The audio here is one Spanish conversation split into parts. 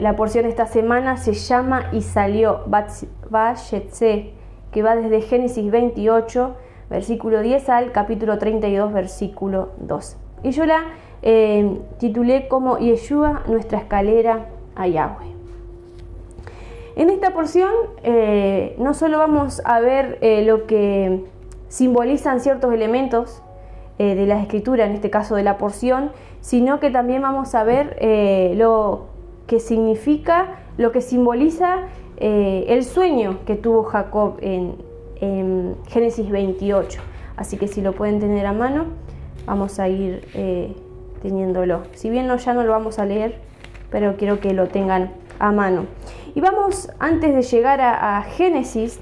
La porción de esta semana se llama Y salió Bat-Shetse, que va desde Génesis 28, versículo 10 al capítulo 32, versículo 2. Y yo la titulé como Yeshua, nuestra escalera a Yahweh. En esta porción no solo vamos a ver lo que simbolizan ciertos elementos de la escritura, en este caso de la porción, sino que también vamos a ver lo que significa, lo que simboliza el sueño que tuvo Jacob en Génesis 28. Así que si lo pueden tener a mano, vamos a ir teniéndolo. Si bien ya no lo vamos a leer, pero quiero que lo tengan a mano. Y vamos, antes de llegar a Génesis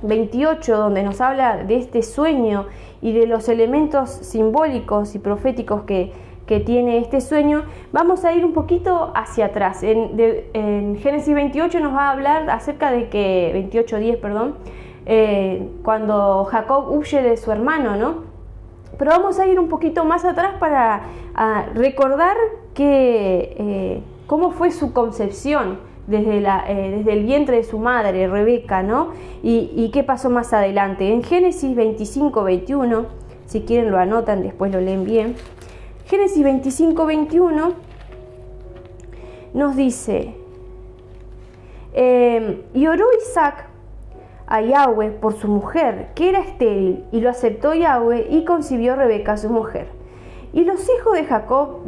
28, donde nos habla de este sueño y de los elementos simbólicos y proféticos que tiene este sueño, vamos a ir un poquito hacia atrás. En Génesis 28 nos va a hablar acerca de que, 28:10, perdón, cuando Jacob huye de su hermano, ¿no? Pero vamos a ir un poquito más atrás para recordar cómo fue su concepción desde el vientre de su madre, Rebeca, ¿no? Y qué pasó más adelante. En Génesis 25:21, si quieren lo anotan, después lo leen bien. Génesis 25:21 nos dice, y oró Isaac a Yahweh por su mujer, que era estéril, y lo aceptó Yahweh, y concibió Rebeca su mujer. Y los hijos de Jacob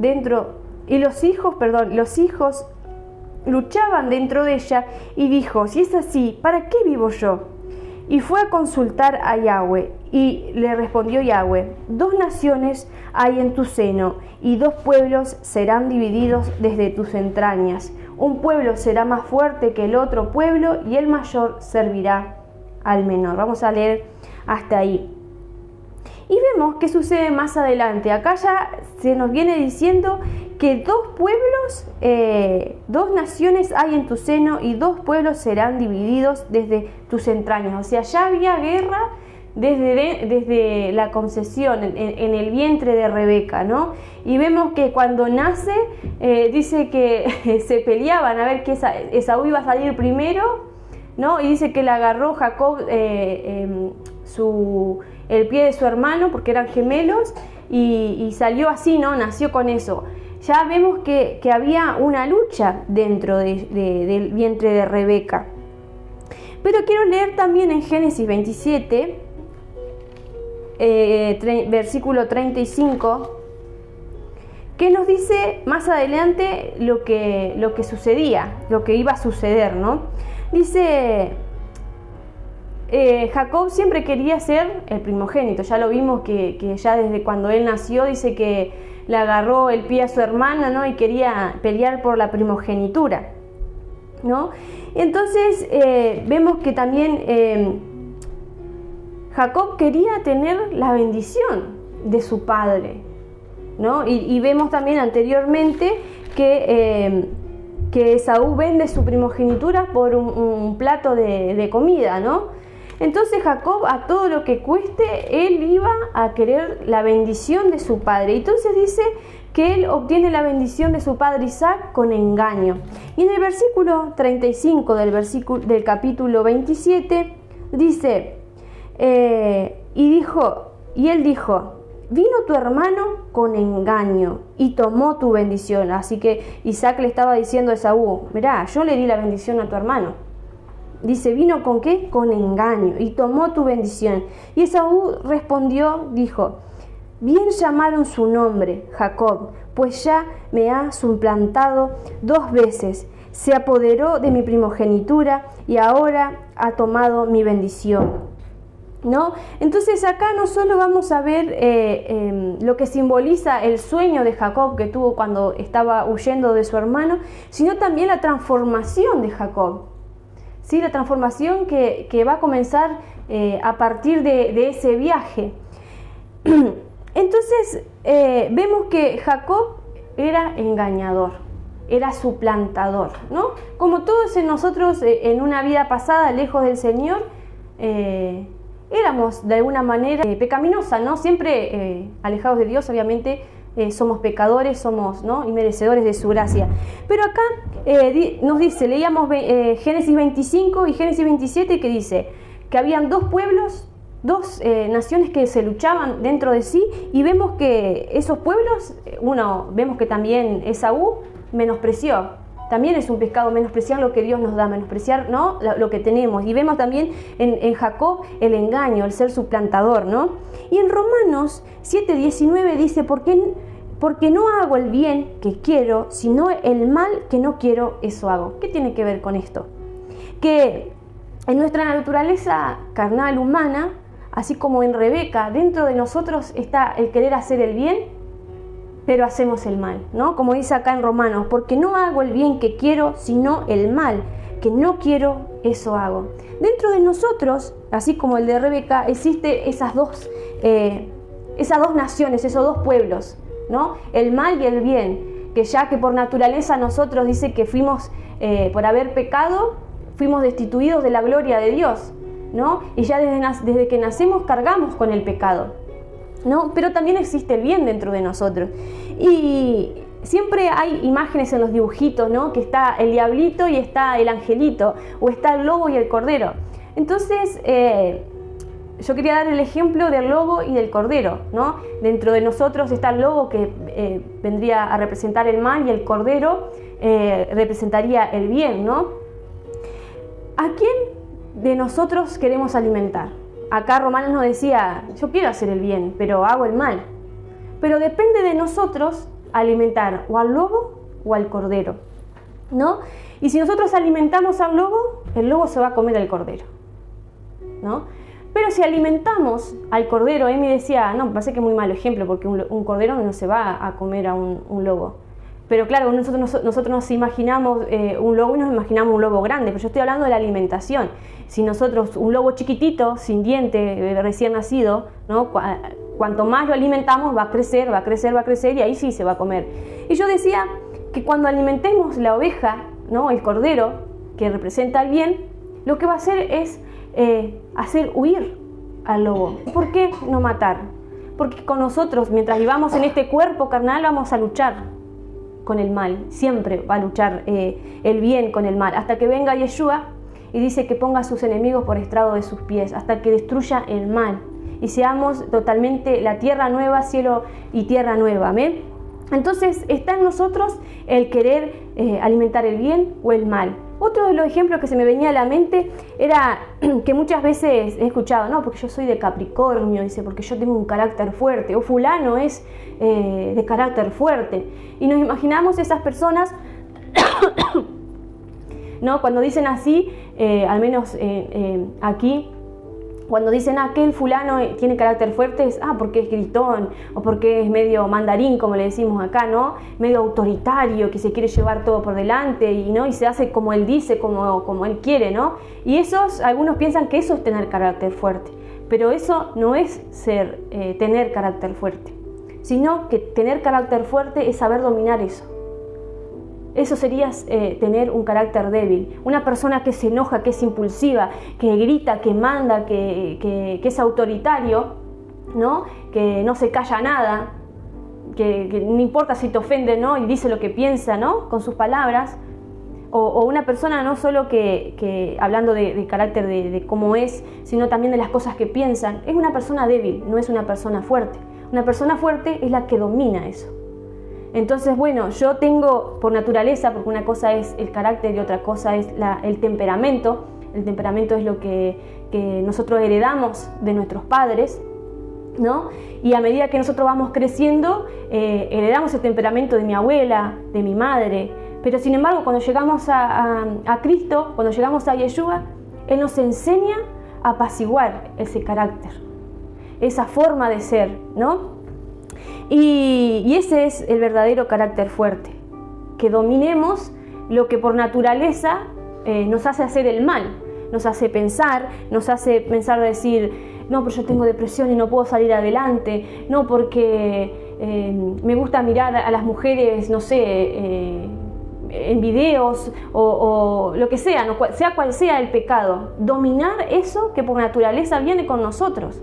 los hijos luchaban dentro de ella, y dijo, si es así, ¿para qué vivo yo? Y fue a consultar a Yahweh, y le respondió Yahweh, 2 naciones hay en tu seno, y 2 pueblos serán divididos desde tus entrañas. Un pueblo será más fuerte que el otro pueblo, y el mayor servirá al menor. Vamos a leer hasta ahí. Y vemos qué sucede más adelante. Acá ya se nos viene diciendo que 2 pueblos, 2 naciones hay en tu seno, y 2 pueblos serán divididos desde tus entrañas. O sea, ya había guerra desde la concepción, en el vientre de Rebeca, ¿no? Y vemos que cuando nace, dice que se peleaban a ver que Esaú iba a salir primero, ¿no? Y dice que le agarró Jacob el pie de su hermano, porque eran gemelos, y salió así, ¿no? Nació con eso. Ya vemos que había una lucha dentro del vientre de Rebeca. Pero quiero leer también en Génesis 27, versículo 35, que nos dice más adelante lo que sucedía, lo que iba a suceder, ¿no? Dice, Jacob siempre quería ser el primogénito. Ya lo vimos que ya desde cuando él nació, dice que le agarró el pie a su hermana, ¿no? Y quería pelear por la primogenitura, ¿no? Entonces vemos que también Jacob quería tener la bendición de su padre, ¿no? Y vemos también anteriormente que Esaú vende su primogenitura por un plato de comida, ¿no? Entonces Jacob, a todo lo que cueste, él iba a querer la bendición de su padre. Entonces dice que él obtiene la bendición de su padre Isaac con engaño. Y en el versículo 35 del capítulo 27 dice, y él dijo, vino tu hermano con engaño y tomó tu bendición. Así que Isaac le estaba diciendo a Esaú, mirá, yo le di la bendición a tu hermano. Dice, ¿vino con qué? Con engaño, y tomó tu bendición. Y Esaú respondió, dijo, bien llamaron su nombre, Jacob, pues ya me ha suplantado 2 veces. Se apoderó de mi primogenitura y ahora ha tomado mi bendición, ¿no? Entonces acá no solo vamos a ver lo que simboliza el sueño de Jacob que tuvo cuando estaba huyendo de su hermano, sino también la transformación de Jacob. ¿Sí? La transformación que va a comenzar a partir de ese viaje. Entonces vemos que Jacob era engañador, era suplantador, ¿no? Como todos nosotros en una vida pasada lejos del Señor, éramos de alguna manera pecaminosa, ¿no? Siempre alejados de Dios, obviamente, somos pecadores, somos, ¿no?, inmerecedores de su gracia. Pero acá nos dice, leíamos Génesis 25 y Génesis 27, que dice que habían dos pueblos, dos naciones que se luchaban dentro de sí, y vemos que esos pueblos, vemos que también Esaú menospreció. También es un pecado menospreciar lo que Dios nos da, menospreciar, ¿no?, lo que tenemos. Y vemos también en Jacob el engaño, el ser suplantador, ¿no? Y en Romanos 7:19 dice, porque no hago el bien que quiero, sino el mal que no quiero, eso hago. ¿Qué tiene que ver con esto? Que en nuestra naturaleza carnal humana, así como en Rebeca, dentro de nosotros está el querer hacer el bien, pero hacemos el mal, ¿no? Como dice acá en Romanos, porque no hago el bien que quiero, sino el mal que no quiero, eso hago. Dentro de nosotros, así como el de Rebeca, existe esas dos naciones, esos dos pueblos, ¿no? El mal y el bien, que ya que por naturaleza nosotros dice que fuimos, por haber pecado, fuimos destituidos de la gloria de Dios, ¿no? Y ya desde que nacemos cargamos con el pecado, ¿no? Pero también existe el bien dentro de nosotros. Y siempre hay imágenes en los dibujitos, ¿no?, que está el diablito y está el angelito, o está el lobo y el cordero. Entonces, yo quería dar el ejemplo del lobo y del cordero, ¿no? Dentro de nosotros está el lobo, que vendría a representar el mal, y el cordero representaría el bien, ¿no? ¿A quién de nosotros queremos alimentar? Acá Romanos nos decía, yo quiero hacer el bien, pero hago el mal. Pero depende de nosotros alimentar o al lobo o al cordero, ¿no? Y si nosotros alimentamos al lobo, el lobo se va a comer al cordero, ¿no? Pero si alimentamos al cordero, Emi decía, no, me parece que es muy malo ejemplo, porque un cordero no se va a comer a un lobo. Pero claro, nosotros nos imaginamos un lobo y nos imaginamos un lobo grande, pero yo estoy hablando de la alimentación. Si nosotros, un lobo chiquitito, sin diente, recién nacido, ¿no?, cuanto más lo alimentamos va a crecer, y ahí sí se va a comer. Y yo decía que cuando alimentemos la oveja, ¿no?, el cordero, que representa el bien, lo que va a hacer es hacer huir al lobo. ¿Por qué no matar? Porque con nosotros, mientras vivamos en este cuerpo carnal, vamos a luchar con el mal. Siempre va a luchar el bien con el mal, hasta que venga Yeshua y dice que ponga a sus enemigos por estrado de sus pies, hasta que destruya el mal y seamos totalmente la tierra nueva, cielo y tierra nueva. ¿Amén? Entonces está en nosotros el querer alimentar el bien o el mal. Otro de los ejemplos que se me venía a la mente era que muchas veces he escuchado, no, porque yo soy de Capricornio, dice, porque yo tengo un carácter fuerte, o fulano es de carácter fuerte. Y nos imaginamos esas personas, ¿no? Cuando dicen así, al menos aquí, cuando dicen aquel fulano tiene carácter fuerte, es porque es gritón, o porque es medio mandarín, como le decimos acá, ¿no? Medio autoritario, que se quiere llevar todo por delante y se hace como él dice, como él quiere, ¿no? Y algunos piensan que eso es tener carácter fuerte, pero eso no es tener carácter fuerte, sino que tener carácter fuerte es saber dominar eso. Eso sería tener un carácter débil. Una persona que se enoja, que es impulsiva, que grita, que manda, que es autoritario, ¿no? Que no se calla nada, que no importa si te ofende, ¿no?, y dice lo que piensa, ¿no?, con sus palabras. O una persona no solo que hablando de carácter de cómo es, sino también de las cosas que piensan. Es una persona débil, no es una persona fuerte. Una persona fuerte es la que domina eso. Entonces, bueno, yo tengo por naturaleza, porque una cosa es el carácter y otra cosa es el temperamento. El temperamento es lo que nosotros heredamos de nuestros padres, ¿no? Y a medida que nosotros vamos creciendo, heredamos el temperamento de mi abuela, de mi madre. Pero sin embargo, cuando llegamos a Cristo, cuando llegamos a Yeshua, Él nos enseña a apaciguar ese carácter, esa forma de ser, ¿no? Y ese es el verdadero carácter fuerte, que dominemos lo que por naturaleza nos hace hacer el mal, nos hace pensar decir, no, pero yo tengo depresión y no puedo salir adelante, no, porque me gusta mirar a las mujeres, no sé, en videos o lo que sea, sea cual sea el pecado, dominar eso que por naturaleza viene con nosotros.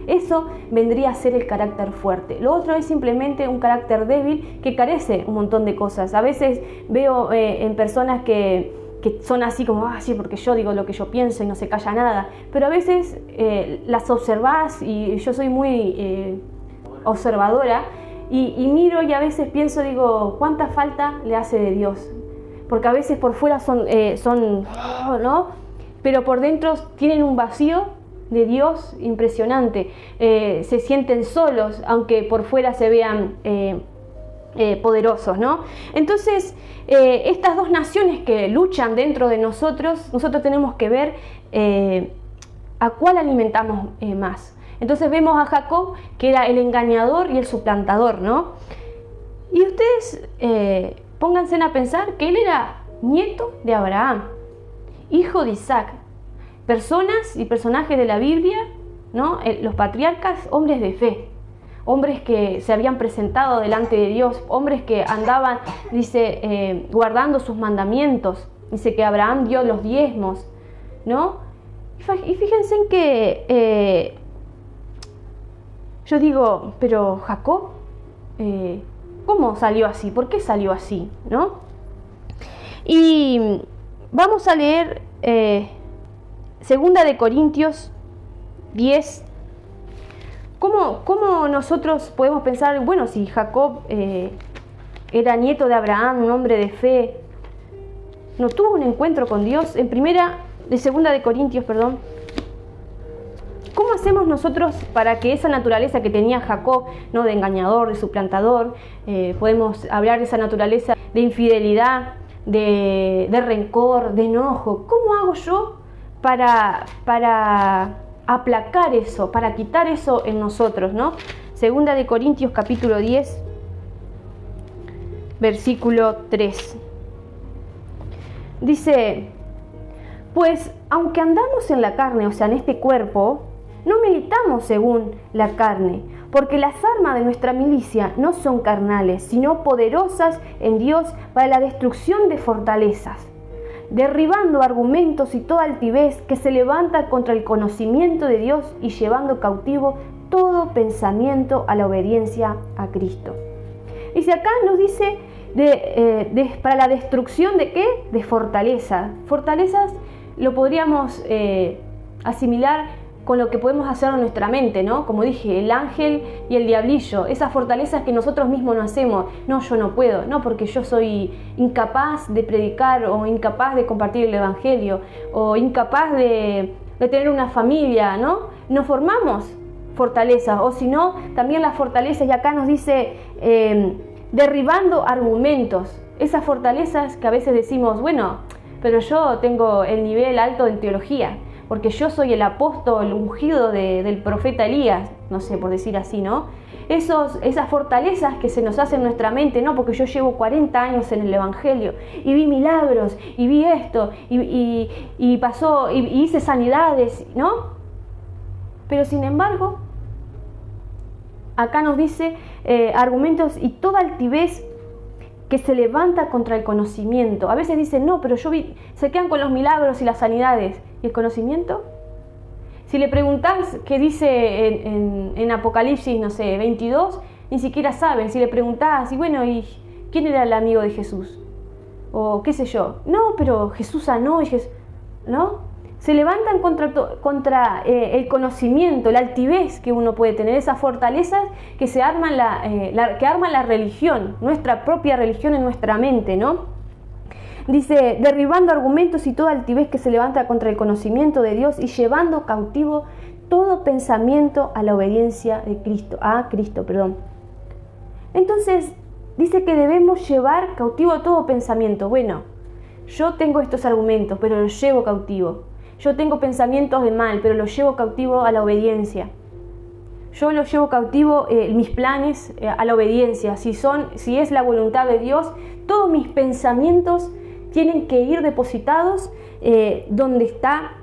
Eso vendría a ser el carácter fuerte. Lo otro es simplemente un carácter débil que carece un montón de cosas. A veces veo en personas que son así como, sí, porque yo digo lo que yo pienso y no se calla nada. Pero a veces las observás, y yo soy muy observadora, y miro y a veces pienso, digo, ¿cuánta falta le hace de Dios? Porque a veces por fuera son ¿no? Pero por dentro tienen un vacío de Dios impresionante. Se sienten solos, aunque por fuera se vean poderosos, ¿no? Entonces, estas dos naciones que luchan dentro de nosotros tenemos que ver a cuál alimentamos más. Entonces vemos a Jacob, que era el engañador y el suplantador, ¿no? Y ustedes pónganse a pensar que él era nieto de Abraham, hijo de Isaac, personas y personajes de la Biblia, ¿no? Los patriarcas, hombres de fe, hombres que se habían presentado delante de Dios, hombres que andaban, dice, guardando sus mandamientos. Dice que Abraham dio los diezmos, ¿no? Y fíjense en que yo digo, pero Jacob, ¿cómo salió así? ¿Por qué salió así? ¿No? Y vamos a leer 2 de Corintios 10. ¿Cómo nosotros podemos pensar, bueno, si Jacob era nieto de Abraham, un hombre de fe, no tuvo un encuentro con Dios? En 2 de Corintios, ¿cómo hacemos nosotros para que esa naturaleza que tenía Jacob, ¿no? De engañador, de suplantador, podemos hablar de esa naturaleza de infidelidad, de rencor, de enojo? ¿Cómo hago yo para aplacar eso, para quitar eso en nosotros, ¿no? 2 de Corintios capítulo 10, versículo 3. Dice, pues aunque andamos en la carne, o sea, en este cuerpo, no militamos según la carne, porque las armas de nuestra milicia no son carnales, sino poderosas en Dios para la destrucción de fortalezas, derribando argumentos y toda altivez que se levanta contra el conocimiento de Dios y llevando cautivo todo pensamiento a la obediencia a Cristo. Y si acá nos dice para la destrucción de ¿qué? De fortalezas. Fortalezas lo podríamos asimilar con lo que podemos hacer en nuestra mente, ¿no? Como dije, el ángel y el diablillo, esas fortalezas que nosotros mismos no hacemos. No, yo no puedo, no, porque yo soy incapaz de predicar, o incapaz de compartir el evangelio, o incapaz de tener una familia, ¿no? Nos formamos fortalezas, o si no, también las fortalezas, y acá nos dice, derribando argumentos, esas fortalezas que a veces decimos, bueno, pero yo tengo el nivel alto en teología, porque yo soy el apóstol ungido del profeta Elías, no sé, por decir así, ¿no? Esas fortalezas que se nos hacen en nuestra mente, ¿no? Porque yo llevo 40 años en el evangelio y vi milagros y vi esto y pasó y hice sanidades, ¿no? Pero sin embargo, acá nos dice argumentos y toda altivez que se levanta contra el conocimiento. A veces dicen, no, pero se quedan con los milagros y las sanidades. ¿Y el conocimiento? Si le preguntás qué dice en Apocalipsis, no sé, 22, ni siquiera saben. Si le preguntás, ¿y quién era el amigo de Jesús? O qué sé yo. No, pero Jesús sanó, ¿no? Se levantan contra el conocimiento, la altivez que uno puede tener, esas fortalezas que se arman que arman la religión, nuestra propia religión en nuestra mente, ¿no? Dice, derribando argumentos y toda altivez que se levanta contra el conocimiento de Dios y llevando cautivo todo pensamiento a la obediencia de Cristo, Entonces, dice que debemos llevar cautivo todo pensamiento. Bueno, yo tengo estos argumentos, pero los llevo cautivo. Yo tengo pensamientos de mal, pero los llevo cautivo a la obediencia. Yo los llevo cautivo, mis planes, a la obediencia. Si es la voluntad de Dios, todos mis pensamientos tienen que ir depositados donde está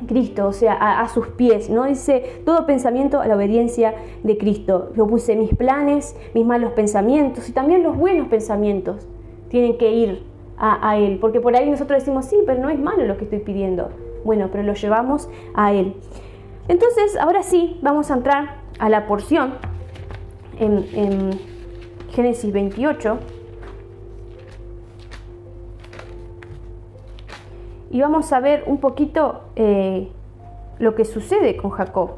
Cristo, o sea, a sus pies, ¿no? Dice, todo pensamiento a la obediencia de Cristo. Yo puse mis planes, mis malos pensamientos y también los buenos pensamientos tienen que ir a Él, porque por ahí nosotros decimos, sí, pero no es malo lo que estoy pidiendo. Bueno, pero lo llevamos a Él. Entonces, ahora sí, vamos a entrar a la porción en Génesis 28. Y vamos a ver un poquito lo que sucede con Jacob.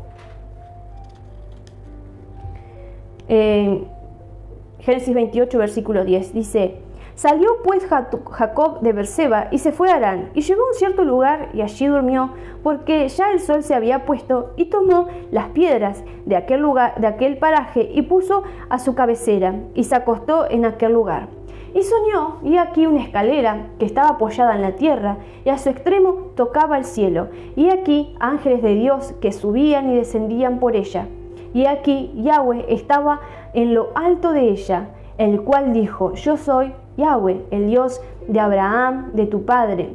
Génesis 28, versículo 10, dice: Salió pues Jacob de Berseba y se fue a Harán, y llegó a un cierto lugar y allí durmió, porque ya el sol se había puesto, y tomó las piedras de aquel lugar, de aquel paraje, y puso a su cabecera, y se acostó en aquel lugar. Y soñó, y aquí una escalera que estaba apoyada en la tierra, y a su extremo tocaba el cielo, y aquí ángeles de Dios que subían y descendían por ella. Y aquí Yahweh estaba en lo alto de ella, el cual dijo: Yo soy Yahweh, el Dios de Abraham, de tu padre.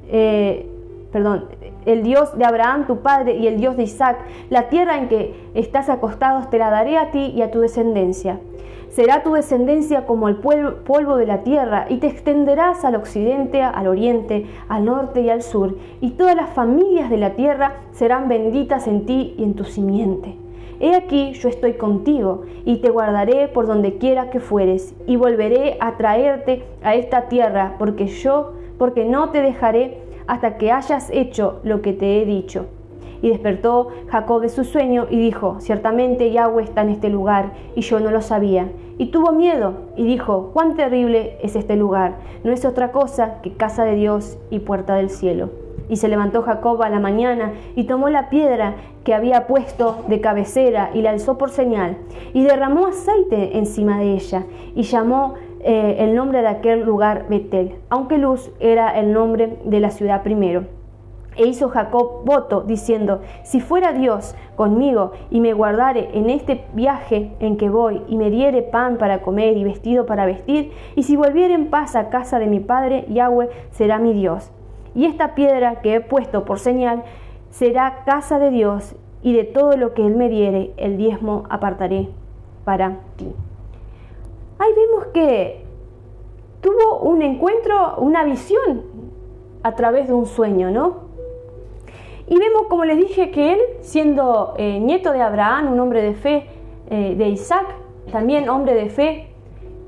El Dios de Abraham, tu padre, y el Dios de Isaac. La tierra en que estás acostado te la daré a ti y a tu descendencia. Será tu descendencia como el polvo de la tierra, y te extenderás al occidente, al oriente, al norte y al sur, y todas las familias de la tierra serán benditas en ti y en tu simiente. He aquí, yo estoy contigo, y te guardaré por donde quiera que fueres, y volveré a traerte a esta tierra, porque no te dejaré hasta que hayas hecho lo que te he dicho. Y despertó Jacob de su sueño y dijo: Ciertamente Yahweh está en este lugar, y yo no lo sabía. Y tuvo miedo y dijo: Cuán terrible es este lugar, no es otra cosa que casa de Dios y puerta del cielo. Y se levantó Jacob a la mañana y tomó la piedra que había puesto de cabecera y la alzó por señal, y derramó aceite encima de ella, y llamó el nombre de aquel lugar Betel, aunque Luz era el nombre de la ciudad primero. E hizo Jacob voto, diciendo: Si fuera Dios conmigo, y me guardare en este viaje en que voy, y me diere pan para comer y vestido para vestir, y si volviere en paz a casa de mi padre, Yahweh será mi Dios. Y esta piedra que he puesto por señal será casa de Dios, y de todo lo que él me diere, el diezmo apartaré para ti. Ahí vemos que tuvo un encuentro, una visión a través de un sueño, ¿no? Y vemos, como les dije, que él, siendo nieto de Abraham, un hombre de fe, de Isaac, también hombre de fe,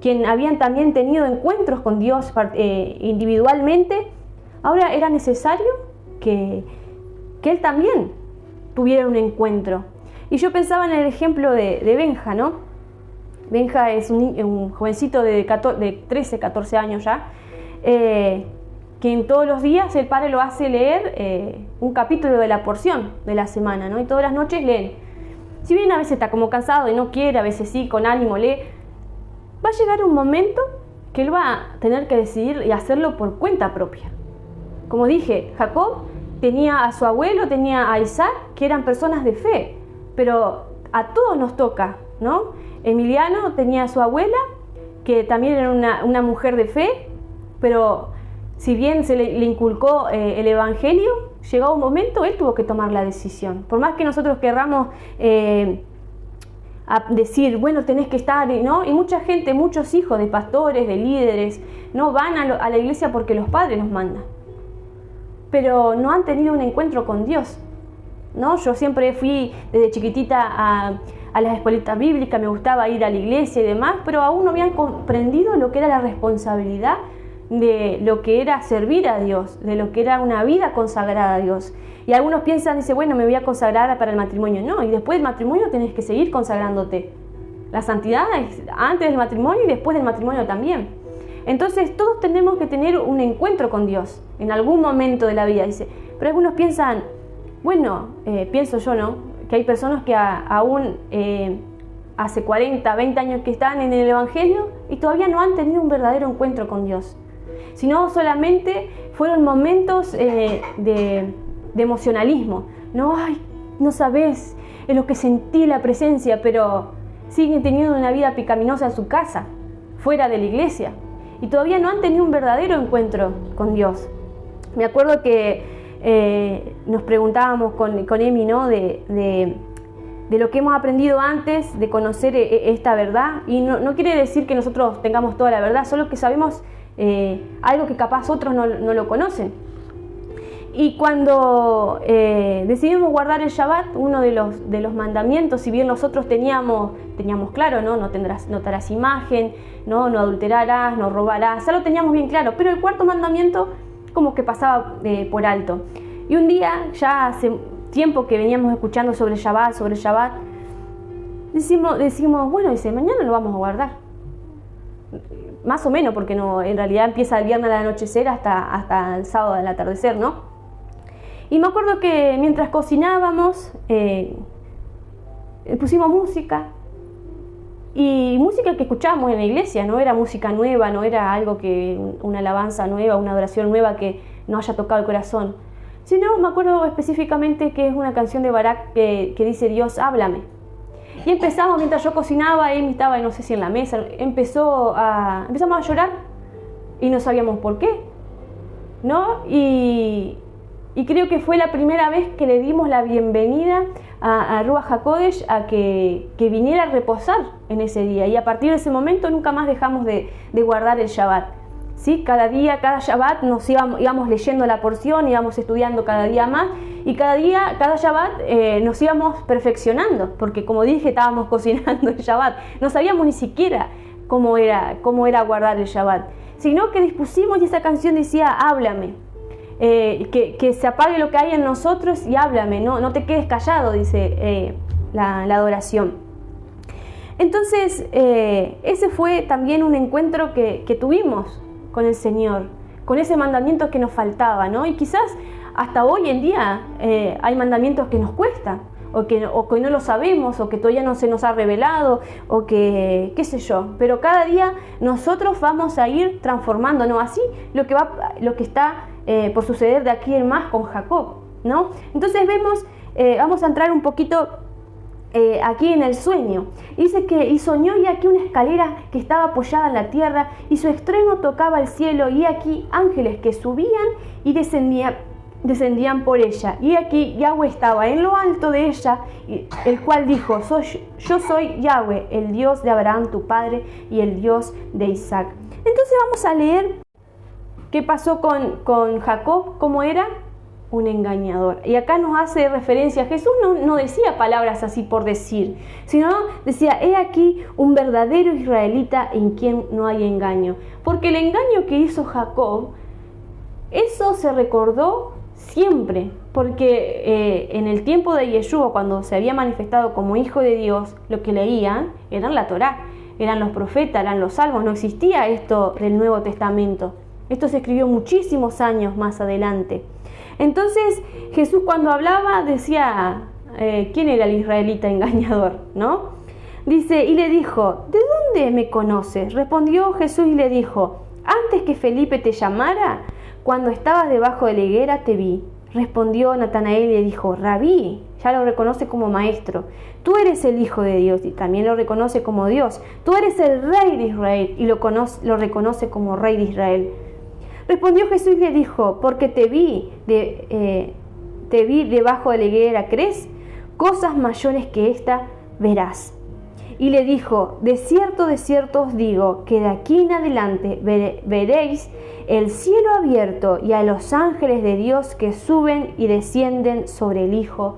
quien habían también tenido encuentros con Dios individualmente, ahora era necesario que él también tuviera un encuentro. Y yo pensaba en el ejemplo de Benja, ¿no? Benja es un jovencito de 13, 14 años ya, que en todos los días el padre lo hace leer un capítulo de la porción de la semana, ¿no? Y todas las noches leen. Si bien a veces está como cansado y no quiere, a veces sí, con ánimo lee, va a llegar un momento que él va a tener que decidir y hacerlo por cuenta propia. Como dije, Jacob tenía a su abuelo, tenía a Isaac, que eran personas de fe, pero a todos nos toca, ¿no? Emiliano tenía a su abuela, que también era una mujer de fe, pero si bien se le inculcó el evangelio, llegado un momento él tuvo que tomar la decisión. Por más que nosotros querramos decir, bueno, tenés que estar, ¿no? Y mucha gente, muchos hijos de pastores, de líderes, no van a la iglesia porque los padres los mandan, pero no han tenido un encuentro con Dios, ¿no? Yo siempre fui desde chiquitita a las escuelitas bíblicas, me gustaba ir a la iglesia y demás, pero aún no habían comprendido lo que era la responsabilidad de lo que era servir a Dios, de lo que era una vida consagrada a Dios. Y algunos piensan, dice, bueno, me voy a consagrar para el matrimonio. No, y después del matrimonio tenés que seguir consagrándote. La santidad es antes del matrimonio y después del matrimonio también. Entonces todos tenemos que tener un encuentro con Dios en algún momento de la vida, dice. Pero algunos piensan, bueno, pienso yo, ¿no? Que hay personas que aún hace 40, 20 años que están en el Evangelio y todavía no han tenido un verdadero encuentro con Dios, sino solamente fueron momentos de emocionalismo. No, ay, no sabes, es lo que sentí la presencia, pero siguen teniendo una vida pecaminosa en su casa, fuera de la iglesia, y todavía no han tenido un verdadero encuentro con Dios. Me acuerdo que nos preguntábamos con Emi, ¿no? de lo que hemos aprendido antes de conocer esta verdad, y no quiere decir que nosotros tengamos toda la verdad, solo que sabemos algo que capaz otros no lo conocen. Y cuando decidimos guardar el Shabbat, uno de los mandamientos, si bien nosotros teníamos claro, no notarás imagen, no adulterarás, no robarás, ya lo teníamos bien claro, pero el cuarto mandamiento como que pasaba por alto. Y un día, ya hace tiempo que veníamos escuchando sobre Shabbat, decimos, bueno, mañana lo vamos a guardar. Más o menos, porque no, en realidad empieza el viernes al anochecer hasta el sábado al atardecer, ¿no? Y me acuerdo que mientras cocinábamos, pusimos música, y música que escuchábamos en la iglesia, no era música nueva, no era algo una alabanza nueva, una adoración nueva que nos haya tocado el corazón, sino me acuerdo específicamente que es una canción de Barak que dice: Dios, háblame. Y empezamos, mientras yo cocinaba, él estaba, no sé si en la mesa, empezamos a llorar y no sabíamos por qué, ¿no? Y creo que fue la primera vez que le dimos la bienvenida a Ruach HaKodesh a que viniera a reposar en ese día. Y a partir de ese momento nunca más dejamos de guardar el Shabbat, ¿sí? Cada día, cada Shabbat íbamos leyendo la porción, íbamos estudiando cada día más. Y cada Shabbat nos íbamos perfeccionando, porque como dije, estábamos cocinando el Shabbat. No sabíamos ni siquiera cómo era guardar el Shabbat, sino que dispusimos, y esa canción decía: háblame. Que se apague lo que hay en nosotros y háblame, no te quedes callado, dice la adoración. Entonces, ese fue también un encuentro que tuvimos con el Señor, con ese mandamiento que nos faltaba, ¿no? Y quizás hasta hoy en día hay mandamientos que nos cuestan, o que no lo sabemos, o que todavía no se nos ha revelado, o que qué sé yo, pero cada día nosotros vamos a ir transformándonos, así lo que está por suceder de aquí en más con Jacob, ¿no? Entonces vemos, vamos a entrar un poquito aquí en el sueño. Dice y soñó, y aquí una escalera que estaba apoyada en la tierra, y su extremo tocaba el cielo, y aquí ángeles que subían y descendían por ella, y aquí Yahweh estaba en lo alto de ella, el cual dijo: yo soy Yahweh, el Dios de Abraham tu padre y el Dios de Isaac. Entonces vamos a leer qué pasó con Jacob, cómo era un engañador. Y acá nos hace referencia, Jesús no decía palabras así por decir, sino decía: he aquí un verdadero israelita en quien no hay engaño. Porque el engaño que hizo Jacob, eso se recordó siempre, porque en el tiempo de Yeshua, cuando se había manifestado como hijo de Dios, lo que leían eran la Torá, eran los profetas, eran los salmos. No existía esto del Nuevo Testamento. Esto se escribió muchísimos años más adelante. Entonces Jesús, cuando hablaba, decía quién era el israelita engañador, ¿no? Dice: y le dijo: ¿de dónde me conoces? Respondió Jesús y le dijo: antes que Felipe te llamara, cuando estabas debajo de la higuera te vi. Respondió Natanael y le dijo: Rabí, ya lo reconoce como maestro, tú eres el Hijo de Dios, y también lo reconoce como Dios. Tú eres el Rey de Israel, y lo reconoce como Rey de Israel. Respondió Jesús y le dijo: porque te vi debajo de la higuera, ¿crees? Cosas mayores que esta verás. Y le dijo: de cierto os digo, que de aquí en adelante veréis el cielo abierto y a los ángeles de Dios que suben y descienden sobre el Hijo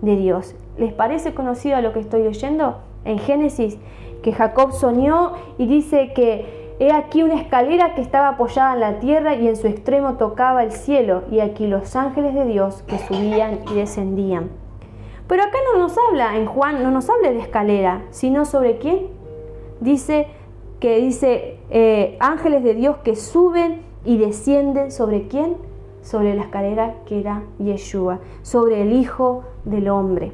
de Dios. ¿Les parece conocido lo que estoy leyendo? En Génesis, que Jacob soñó y dice que he aquí una escalera que estaba apoyada en la tierra, y en su extremo tocaba el cielo, y aquí los ángeles de Dios que subían y descendían. Pero acá no nos habla, en Juan no nos habla de escalera, sino sobre quién. Dice ángeles de Dios que suben y descienden, ¿sobre quién? Sobre la escalera que era Yeshua, sobre el Hijo del Hombre.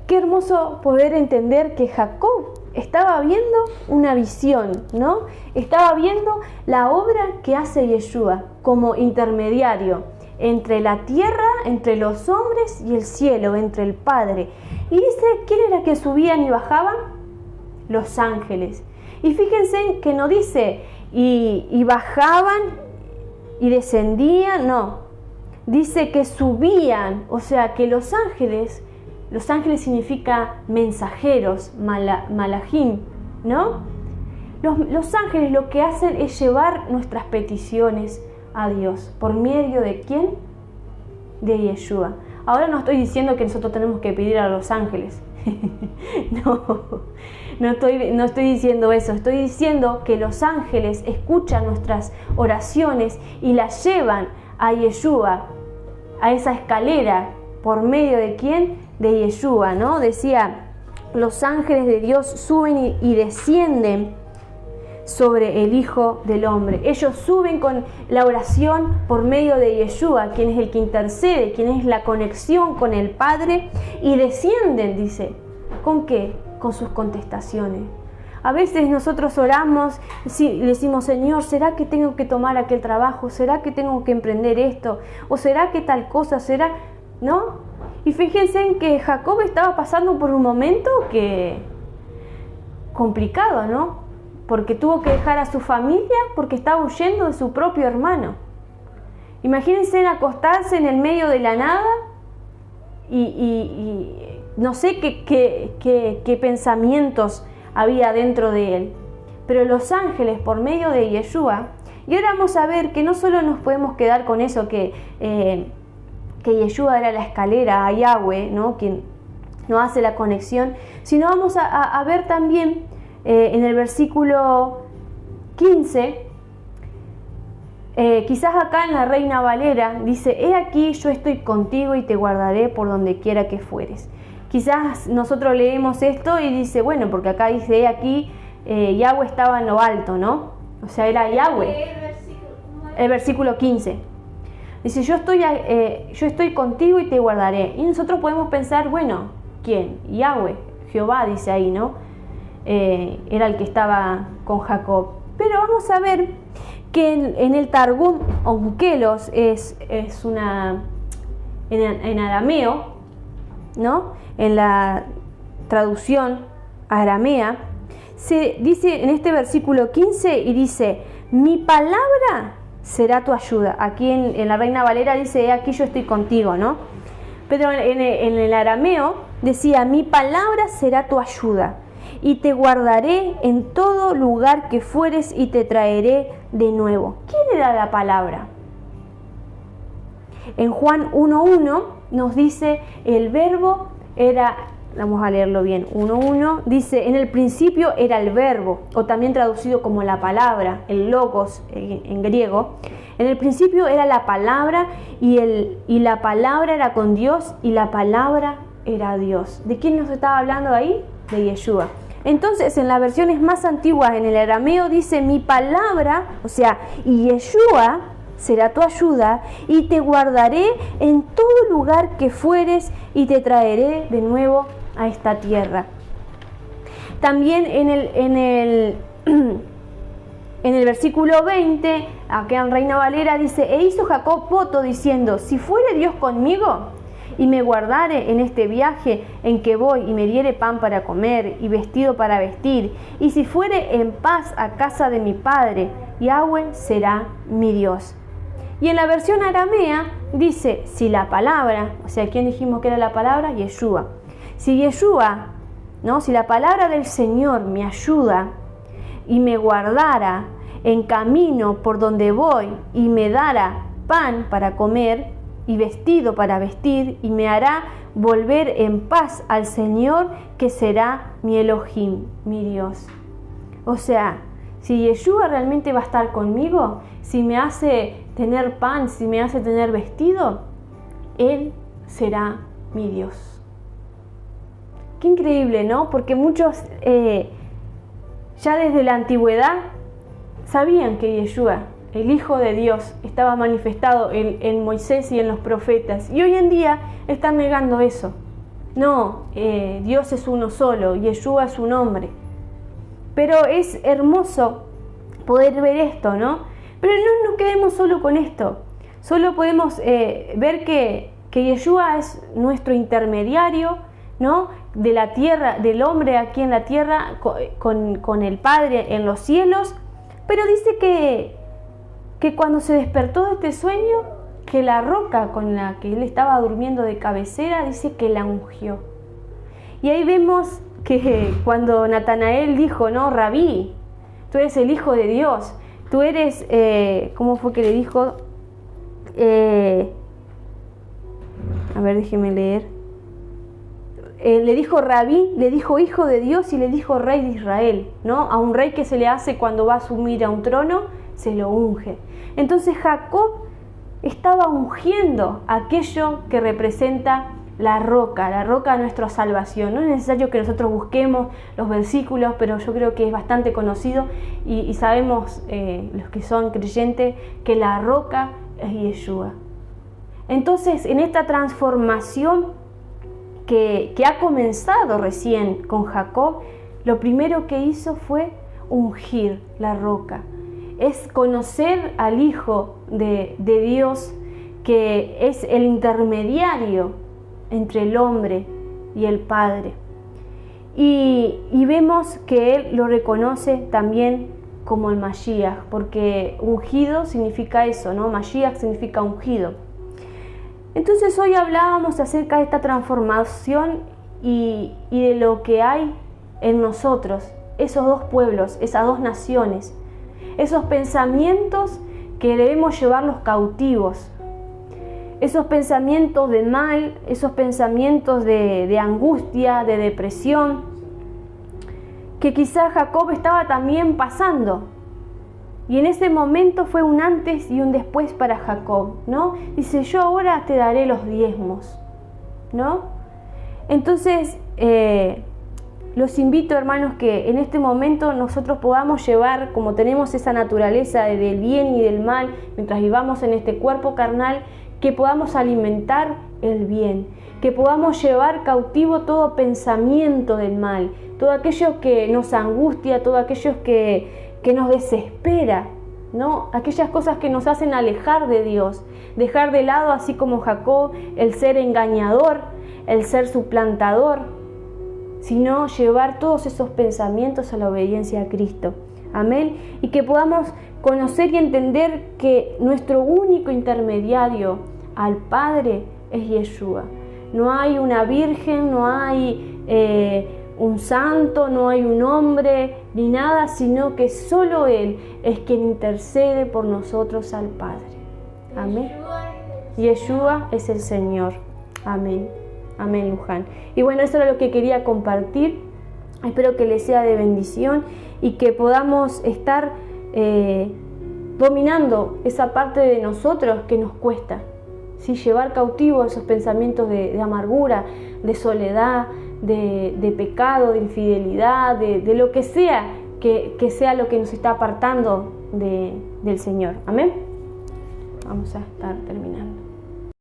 Qué hermoso poder entender que Jacob estaba viendo una visión, ¿no? Estaba viendo la obra que hace Yeshua como intermediario entre la tierra, entre los hombres y el cielo, entre el Padre. Y dice, ¿quién era que subían y bajaban? Los ángeles. Y fíjense que no dice y bajaban y descendían, no. Dice que subían, o sea que los ángeles significa mensajeros, malajim, ¿no? Los ángeles lo que hacen es llevar nuestras peticiones, a Dios. ¿Por medio de quién? De Yeshua. Ahora no estoy diciendo que nosotros tenemos que pedir a los ángeles. No estoy diciendo eso. Estoy diciendo que los ángeles escuchan nuestras oraciones y las llevan a Yeshua, a esa escalera. ¿Por medio de quién? De Yeshua, ¿no? Decía, los ángeles de Dios suben y descienden sobre el Hijo del Hombre. Ellos suben con la oración por medio de Yeshua, quien es el que intercede, quien es la conexión con el Padre, y descienden, dice. ¿Con qué? Con sus contestaciones. A veces nosotros oramos y decimos, Señor, ¿será que tengo que tomar aquel trabajo? ¿Será que tengo que emprender esto? ¿O será que tal cosa? ¿Será? ¿No? Y fíjense en que Jacob estaba pasando por un momento complicado, ¿no? Porque tuvo que dejar a su familia porque estaba huyendo de su propio hermano. Imagínense en acostarse en el medio de la nada y no sé qué pensamientos había dentro de él. Pero los ángeles, por medio de Yeshua, y ahora vamos a ver que no solo nos podemos quedar con eso, que Yeshua era la escalera a Yahweh, ¿no? Quien nos hace la conexión, sino vamos a ver también en el versículo 15, quizás acá en la Reina Valera, dice, he aquí yo estoy contigo y te guardaré por donde quiera que fueres. Quizás nosotros leemos esto y dice, bueno, porque acá dice, he aquí, Yahweh estaba en lo alto, ¿no? O sea, era Yahweh. El versículo 15. Dice, yo estoy contigo y te guardaré. Y nosotros podemos pensar, bueno, ¿quién? Yahweh, Jehová, dice ahí, ¿no? Era el que estaba con Jacob. Pero vamos a ver que en el Targum Onkelos es una, en arameo, ¿no? En la traducción aramea, se dice en este versículo 15 y dice, mi palabra será tu ayuda. Aquí en la Reina Valera dice, aquí yo estoy contigo, ¿no? Pero en el arameo decía, mi palabra será tu ayuda y te guardaré en todo lugar que fueres y te traeré de nuevo. ¿Quién era la palabra? En Juan 1.1 nos dice, el verbo era, vamos a leerlo bien, 1.1, dice, en el principio era el verbo, o también traducido como la palabra, el logos en griego. En el principio era la palabra y la palabra era con Dios y la palabra era Dios. ¿De quién nos estaba hablando ahí? De Yeshua. Entonces, en las versiones más antiguas, en el arameo dice, mi palabra, o sea, y Yeshua será tu ayuda y te guardaré en todo lugar que fueres y te traeré de nuevo a esta tierra. También en el versículo 20, acá en Reina Valera dice, e hizo Jacob voto diciendo, si fuere Dios conmigo y me guardare en este viaje en que voy y me diere pan para comer y vestido para vestir, y si fuere en paz a casa de mi padre, Yahweh será mi Dios. Y en la versión aramea dice, si la palabra, o sea, ¿quién dijimos que era la palabra? Yeshua. Si Yeshua, ¿no? Si la palabra del Señor me ayuda y me guardara en camino por donde voy y me dará pan para comer y vestido para vestir y me hará volver en paz al Señor que será mi Elohim, mi Dios. O sea, si Yeshua realmente va a estar conmigo, si me hace tener pan, si me hace tener vestido, Él será mi Dios. Qué increíble, ¿no? Porque muchos ya desde la antigüedad sabían que Yeshua, el Hijo de Dios, estaba manifestado en Moisés y en los profetas. Y hoy en día están negando eso. No, Dios es uno solo, Yeshua es su nombre. Pero es hermoso poder ver esto, ¿no? Pero no nos quedemos solo con esto. Solo podemos ver que Yeshua es nuestro intermediario, ¿no? De la tierra, del hombre aquí en la tierra, con el Padre en los cielos. Pero dice que cuando se despertó de este sueño, que la roca con la que él estaba durmiendo de cabecera, dice que la ungió. Y ahí vemos que cuando Natanael dijo, no, Rabí, tú eres el Hijo de Dios, tú eres, ¿cómo fue que le dijo? A ver, déjeme leer. Le dijo Rabí, le dijo hijo de Dios y le dijo rey de Israel, ¿no? A un rey que se le hace cuando va a asumir a un trono, se lo unge. Entonces Jacob estaba ungiendo aquello que representa la roca de nuestra salvación. No es necesario que nosotros busquemos los versículos, pero yo creo que es bastante conocido y sabemos los que son creyentes que la roca es Yeshua. Entonces, en esta transformación que ha comenzado recién con Jacob, lo primero que hizo fue ungir la roca. Es conocer al Hijo de Dios, que es el intermediario entre el hombre y el Padre. Y vemos que él lo reconoce también como el Mashiach, porque ungido significa eso, ¿no? Mashiach significa ungido. Entonces hoy hablábamos acerca de esta transformación y de lo que hay en nosotros, esos dos pueblos, esas dos naciones, esos pensamientos que debemos llevarlos cautivos, esos pensamientos de mal, esos pensamientos de angustia, de depresión, que quizás Jacob estaba también pasando. Y en ese momento fue un antes y un después para Jacob, ¿no? Dice, yo ahora te daré los diezmos, ¿no? Entonces, los invito, hermanos, que en este momento nosotros podamos llevar, como tenemos esa naturaleza del bien y del mal, mientras vivamos en este cuerpo carnal, que podamos alimentar el bien, que podamos llevar cautivo todo pensamiento del mal, todo aquello que nos angustia, todo aquello que nos desespera, ¿no? Aquellas cosas que nos hacen alejar de Dios, dejar de lado, así como Jacob, el ser engañador, el ser suplantador, sino llevar todos esos pensamientos a la obediencia a Cristo. Amén. Y que podamos conocer y entender que nuestro único intermediario al Padre es Yeshua. No hay una virgen, no hay un santo, no hay un hombre ni nada, sino que solo Él es quien intercede por nosotros al Padre. Amén. Yeshua es el Señor. Amén. Amén, Luján. Y bueno, eso era lo que quería compartir. Espero que les sea de bendición y que podamos estar dominando esa parte de nosotros que nos cuesta. ¿Sí? Llevar cautivo esos pensamientos de amargura, de soledad, de pecado, de infidelidad, de lo que sea sea lo que nos está apartando del Señor. Amén. Vamos a estar terminando.